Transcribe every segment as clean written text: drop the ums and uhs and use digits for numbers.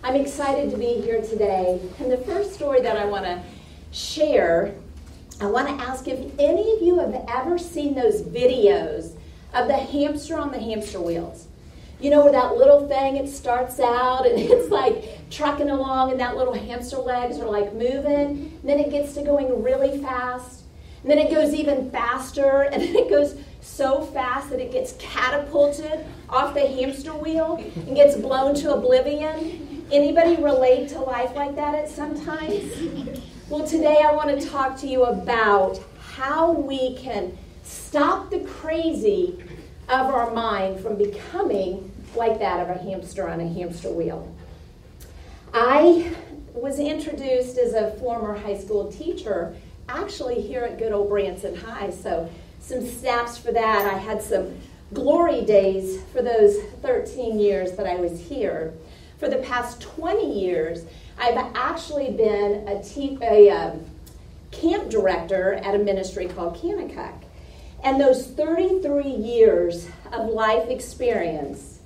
I'm excited to be here today. And the first story that I want to share, I want to ask if any of you have ever seen those videos of the hamster on the hamster wheels. You know, where that little thing, it starts out and it's like trucking along and that little hamster legs are like moving. And then it gets to going really fast. And then it goes even faster, and then it goes so fast that it gets catapulted off the hamster wheel and gets blown to oblivion. Anybody relate to life like that at some times? Well, today I want to talk to you about how we can stop the crazy of our mind from becoming like that of a hamster on a hamster wheel. I was introduced as a former high school teacher actually here at good old Branson High, so some snaps for that. I had some glory days for those 13 years that I was here. For the past 20 years, I've actually been a camp director at a ministry called Kanakuk. And those 33 years of life experience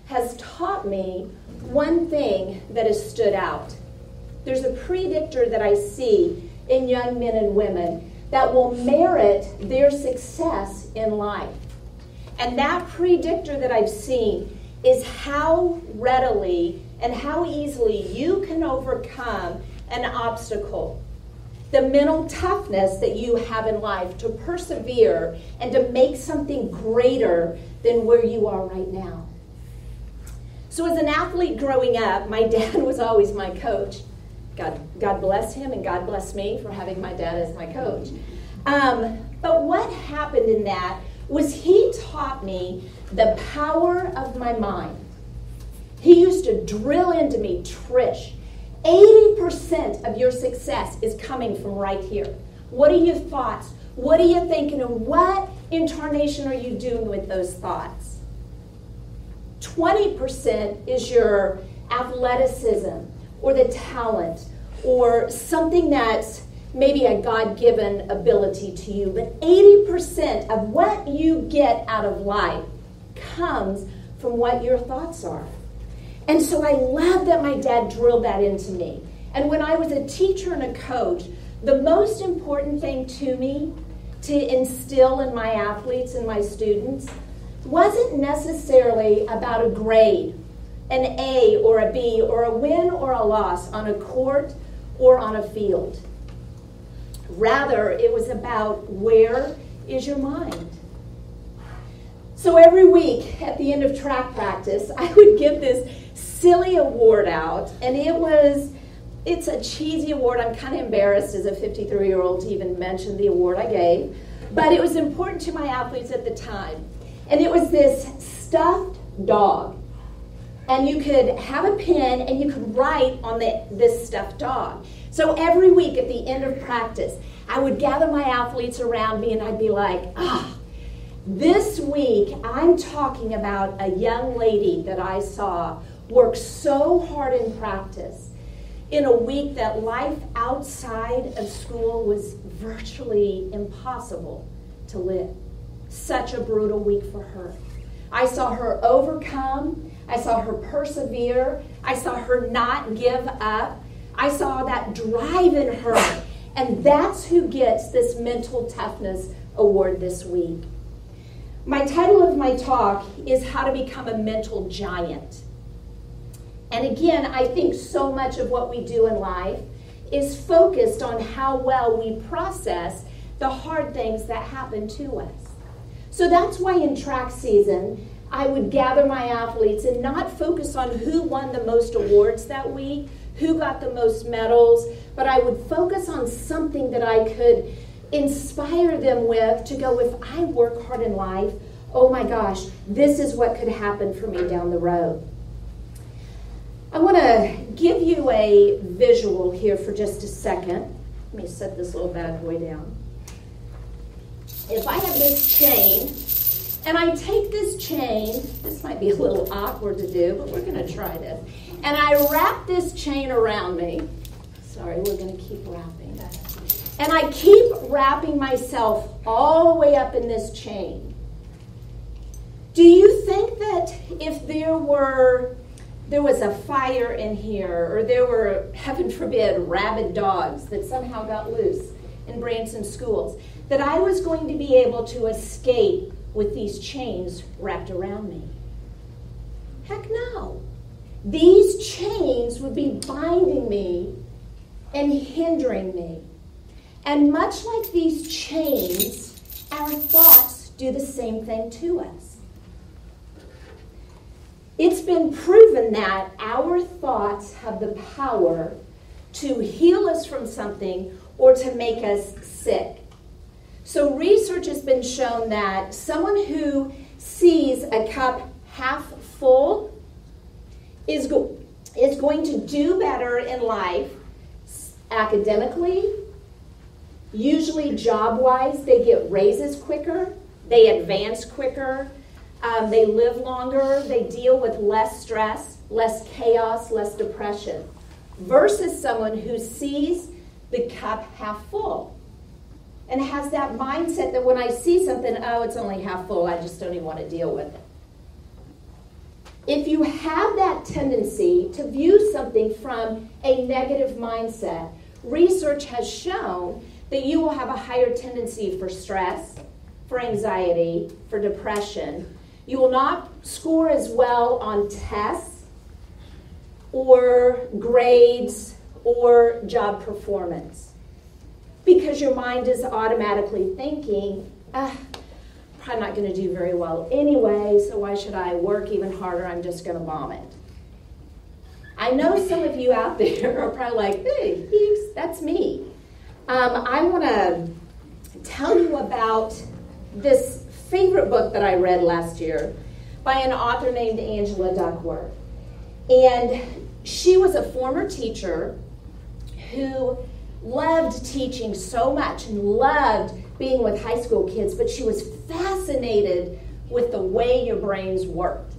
has taught me one thing that has stood out. There's a predictor that I see in young men and women that will merit their success in life. And that predictor that I've seen is how readily and how easily you can overcome an obstacle. The mental toughness that you have in life to persevere and to make something greater than where you are right now. So as an athlete growing up, my dad was always my coach. God bless him and God bless me for having my dad as my coach. But what happened in that was he taught me the power of my mind. He used to drill into me, Trish, 80% of your success is coming from right here. What are your thoughts? What are you thinking? And what incarnation are you doing with those thoughts? 20% is your athleticism or the talent or something that's maybe a God-given ability to you. But 80% of what you get out of life comes from what your thoughts are. And so I love that my dad drilled that into me. And when I was a teacher and a coach, the most important thing to me to instill in my athletes and my students wasn't necessarily about a grade, an A or a B or a win or a loss on a court or on a field. Rather, it was about where is your mind. So every week at the end of track practice, I would give this silly award out, and it's a cheesy award. I'm kind of embarrassed as a 53-year-old to even mention the award I gave, but it was important to my athletes at the time. And it was this stuffed dog. And you could have a pen and you could write on this stuffed dog. So every week at the end of practice, I would gather my athletes around me and I'd be like, this week I'm talking about a young lady that I saw work so hard in practice in a week that life outside of school was virtually impossible to live. Such a brutal week for her. I saw her overcome. I saw her persevere. I saw her not give up. I saw that drive in her. And that's who gets this mental toughness award this week. My title of my talk is How to Become a Mental Giant. And again, I think so much of what we do in life is focused on how well we process the hard things that happen to us. So that's why in track season, I would gather my athletes and not focus on who won the most awards that week, who got the most medals, but I would focus on something that I could inspire them with to go, if I work hard in life, oh my gosh, this is what could happen for me down the road. I want to give you a visual here for just a second. Let me set this little bad boy down. If I have this chain, and I take this chain, this might be a little awkward to do, but we're going to try this. And I wrap this chain around me. Sorry, we're going to keep wrapping. And I keep wrapping myself all the way up in this chain. Do you think that if there were there was a fire in here, or there were, heaven forbid, rabid dogs that somehow got loose in Branson schools, that I was going to be able to escape with these chains wrapped around me. Heck no. These chains would be binding me and hindering me. And much like these chains, our thoughts do the same thing to us. It's been proven that our thoughts have the power to heal us from something or to make us sick. So research has been shown that someone who sees a cup half full is going to do better in life academically, usually job-wise. They get raises quicker, they advance quicker, they live longer, they deal with less stress, less chaos, less depression, versus someone who sees the cup half full and has that mindset that when I see something, oh, it's only half full, I just don't even want to deal with it. If you have that tendency to view something from a negative mindset, research has shown that you will have a higher tendency for stress, for anxiety, for depression. You will not score as well on tests or grades or job performance because your mind is automatically thinking, probably not going to do very well anyway, so why should I work even harder? I'm just going to bomb it. I know some of you out there are probably like, hey, that's me. I want to tell you about this favorite book that I read last year by an author named Angela Duckworth. And she was a former teacher who loved teaching so much and loved being with high school kids, but she was fascinated with the way your brains worked.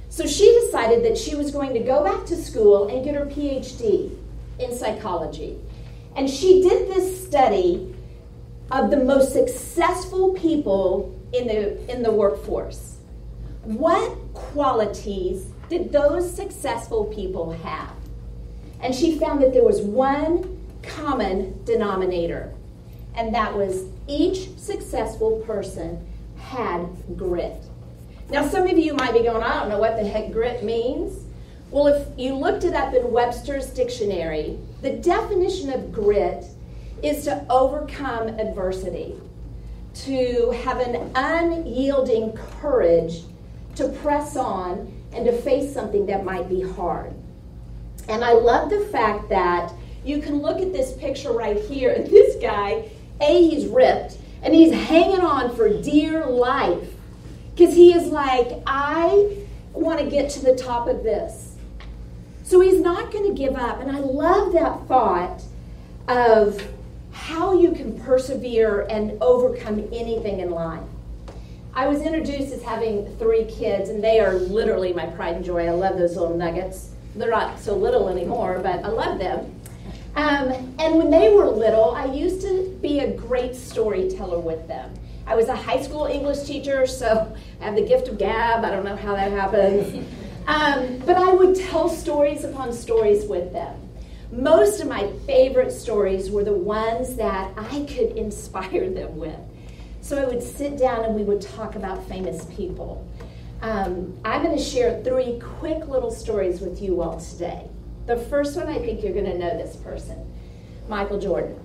So she decided that she was going to go back to school and get her PhD in psychology. And she did this study of the most successful people in the workforce. What qualities did those successful people have? And she found that there was one common denominator, and that was each successful person had grit. Now, some of you might be going, I don't know what the heck grit means. Well, if you looked it up in Webster's dictionary, the definition of grit is to overcome adversity, to have an unyielding courage to press on and to face something that might be hard. And I love the fact that you can look at this picture right here, and this guy, he's ripped, and he's hanging on for dear life, because he is like, I want to get to the top of this. So he's not going to give up, and I love that thought of how you can persevere and overcome anything in life. I was introduced as having 3 kids, and they are literally my pride and joy. I love those little nuggets. They're not so little anymore, but I love them. And when they were little, I used to be a great storyteller with them. I was a high school English teacher, so I have the gift of gab. I don't know how that happens. But I would tell stories upon stories with them. Most of my favorite stories were the ones that I could inspire them with. So I would sit down and we would talk about famous people. I'm going to share 3 quick little stories with you all today. The first one, I think you're going to know this person. Michael Jordan.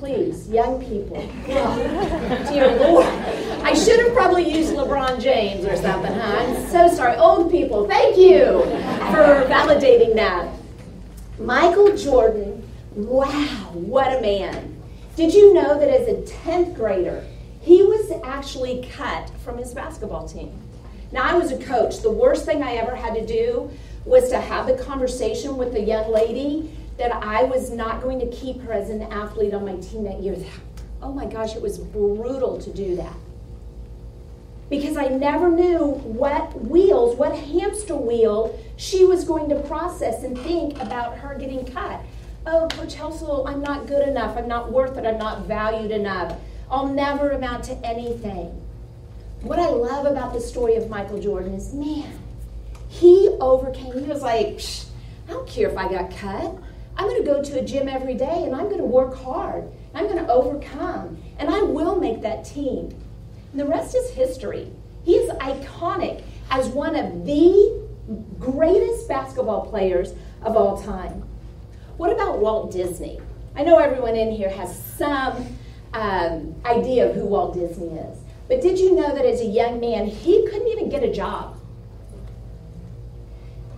Please, young people. Oh, dear Lord. I should have probably used LeBron James or something, huh? I'm so sorry. Old people, thank you for validating that. Michael Jordan, wow, what a man. Did you know that as a 10th grader, he was actually cut from his basketball team? Now, I was a coach. The worst thing I ever had to do was to have the conversation with a young lady that I was not going to keep her as an athlete on my team that year. Oh my gosh, it was brutal to do that. Because I never knew what hamster wheel she was going to process and think about her getting cut. Oh, Coach Helsel, I'm not good enough. I'm not worth it. I'm not valued enough. I'll never amount to anything. What I love about the story of Michael Jordan is, man, He overcame. He was like, I don't care if I got cut. I'm going to go to a gym every day, and I'm going to work hard. I'm going to overcome, and I will make that team. And the rest is history. He is iconic as one of the greatest basketball players of all time. What about Walt Disney? I know everyone in here has some idea of who Walt Disney is. But did you know that as a young man, he couldn't even get a job?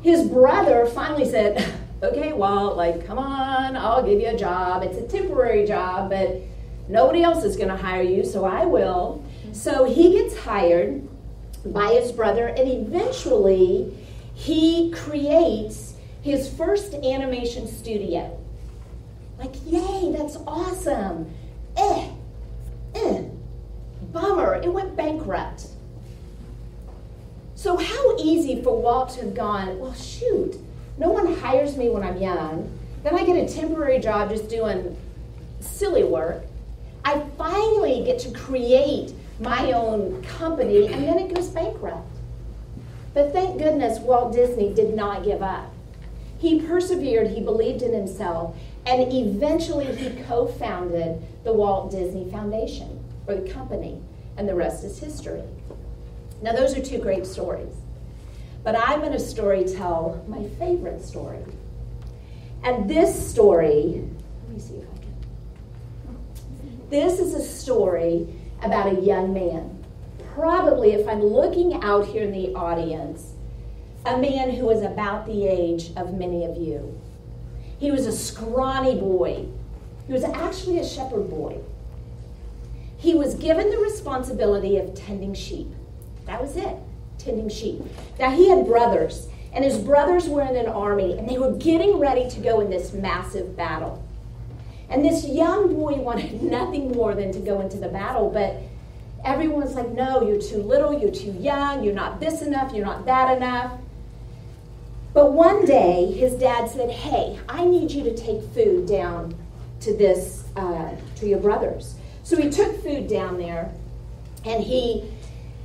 His brother finally said, okay, Walt, come on, I'll give you a job. It's a temporary job, but nobody else is going to hire you, so I will. So he gets hired by his brother, and eventually he creates his first animation studio. Yay, that's awesome. Bummer, it went bankrupt. So how easy for Walt to have gone, well, shoot, no one hires me when I'm young. Then I get a temporary job just doing silly work. I finally get to create my own company, and then it goes bankrupt. But thank goodness Walt Disney did not give up. He persevered, he believed in himself, and eventually he co-founded the Walt Disney Foundation, or the company, and the rest is history. Now those are two great stories. But I'm going to story tell my favorite story. And this story, let me see if I can. This is a story about a young man. Probably, if I'm looking out here in the audience, a man who was about the age of many of you. He was a scrawny boy. He was actually a shepherd boy. He was given the responsibility of tending sheep. That was it, tending sheep. Now, he had brothers, and his brothers were in an army, and they were getting ready to go in this massive battle. And this young boy wanted nothing more than to go into the battle, but everyone was like, no, you're too little, you're too young, you're not this enough, you're not that enough. But one day, his dad said, hey, I need you to take food down to to your brothers. So he took food down there, and he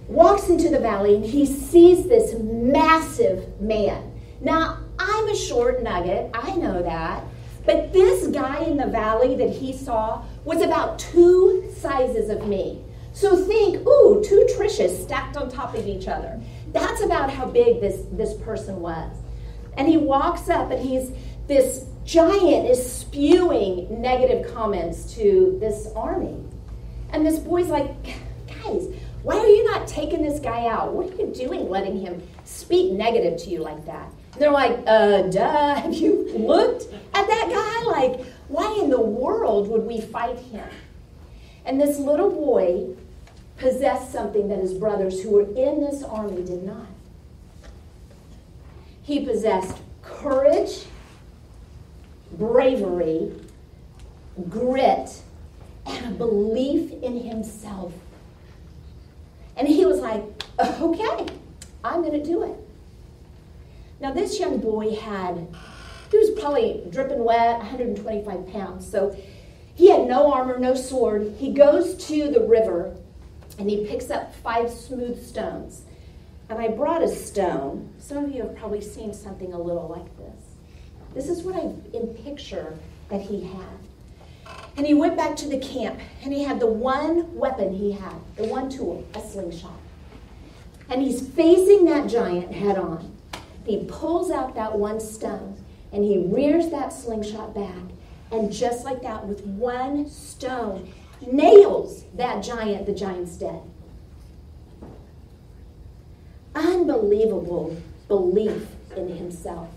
walks into the valley, and he sees this massive man. Now, I'm a short nugget, I know that, but this guy in the valley that he saw was about 2 sizes of me. So think, ooh, 2 Trishes stacked on top of each other. That's about how big this person was. And he walks up, and this giant is spewing negative comments to this army. And this boy's like, guys, why are you not taking this guy out? What are you doing letting him speak negative to you like that? And they're like, duh, have you looked at that guy? Why in the world would we fight him? And this little boy possessed something that his brothers who were in this army did not. He possessed courage, bravery, grit, and a belief in himself. And he was like, okay, I'm going to do it. Now this young boy he was probably dripping wet, 125 pounds. So he had no armor, no sword. He goes to the river, and he picks up 5 smooth stones. And I brought a stone. Some of you have probably seen something a little like this. This is what in picture that he had. And he went back to the camp, and he had the one weapon he had, the one tool, a slingshot. And he's facing that giant head on. He pulls out that one stone, and he rears that slingshot back, and just like that, with one stone, nails that giant. The giant's dead. Unbelievable belief in himself.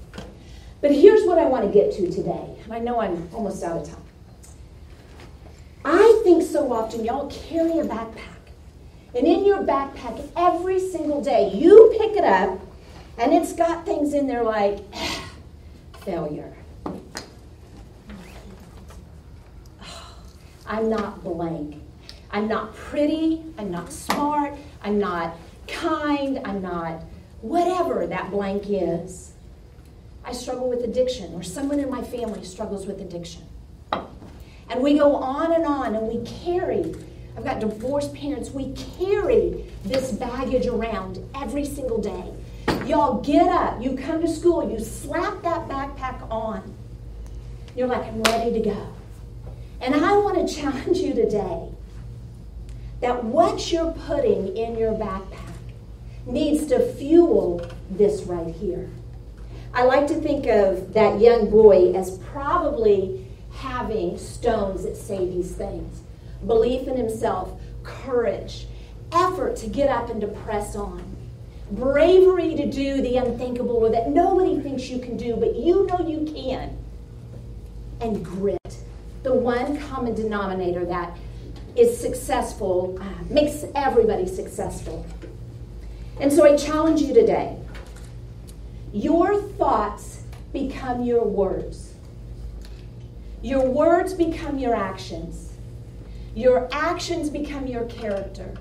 But here's what I want to get to today, and I know I'm almost out of time. I think so often y'all carry a backpack, and in your backpack every single day you pick it up, and it's got things in there like failure. I'm not blank. I'm not pretty. I'm not smart. I'm not kind. I'm not whatever that blank is. I struggle with addiction, or someone in my family struggles with addiction. And we go on, and we carry, I've got divorced parents, we carry this baggage around every single day. y'all get up, you come to school, you slap that backpack on. You're like, I'm ready to go. And I want to challenge you today that what you're putting in your backpack needs to fuel this right here. I like to think of that young boy as probably having stones that say these things. Belief in himself, courage, effort to get up and to press on, bravery to do the unthinkable or that nobody thinks you can do, but you know you can, and grit. The one common denominator that is successful, makes everybody successful. And so I challenge you today. Your thoughts become your words. Your words become your actions. Your actions become your character.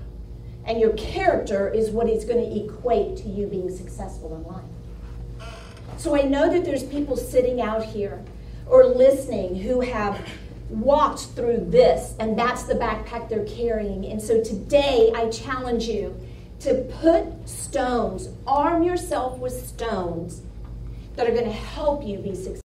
And your character is what is going to equate to you being successful in life. So I know that there's people sitting out here or listening who have walked through this, and that's the backpack they're carrying. And so today I challenge you to put stones, arm yourself with stones that are going to help you be successful.